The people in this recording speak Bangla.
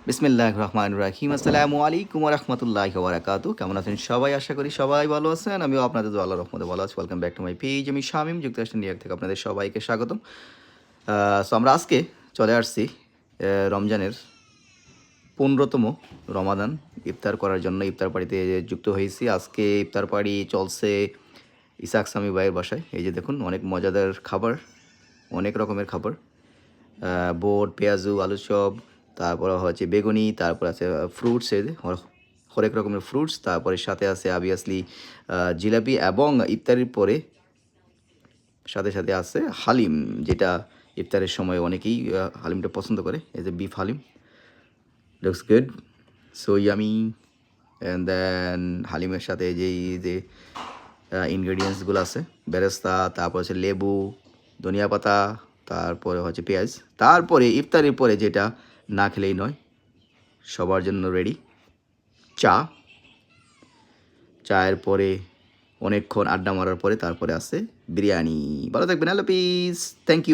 বিসমিল্লাহির রহমানির রহিম। আসসালামু আলাইকুম ওয়া রাহমাতুল্লাহি ওয়া বারাকাতুহু। কেমন আছেন সবাই? আশা করি সবাই ভালো আছেন। আমিও আপনাদের দোয়া আল্লাহর রহমতে ভালো আছি। Welcome back to my page. আমি শামীম, যুক্তরাষ্ট্রের নিউ ইয়র্ক থেকে আপনাদের সবাইকে স্বাগতম। আমরা আজকে চলে আসছি রমজানের ১৫তম রমাদান ইফতার করার জন্য ইফতার পার্টিতে যুক্ত হয়েছি। আজকে ইফতার পার্টি চলছে ইসাক সামি ভাইয়ের বাসায়। এই যে দেখুন, অনেক মজাদার খাবার, অনেক রকমের খাবার। বোট, পেঁয়াজু, আলুর চপ, তারপরে হচ্ছে বেগুনি, তারপর আছে ফ্রুটস, এই যে হরেক রকমের ফ্রুটস, তারপরে সাথে আছে অবভিয়াসলি জিলাপি, এবং ইফতারির পরে সাথে সাথে আছে হালিম, যেটা ইফতারের সময় অনেকেই হালিমটা পছন্দ করে। এই যে beef haleem, looks good, so yummy. And then হালিমের সাথে যে ইনগ্রেডিয়েন্টসগুলো আছে, বেরেস্তা, তারপর হচ্ছে লেবু, ধনিয়া পাতা, তারপরে হচ্ছে পেঁয়াজ। তারপরে ইফতারের পরে যেটা না খেলেই নয়, সবার জন্য রেডি চা। চায়ের পরে অনেকক্ষণ আড্ডা মারার পরে তারপরে আছে বিরিয়ানি। ভালো থাকবেন, আল্লাহ হাফিজ, থ্যাংক ইউ।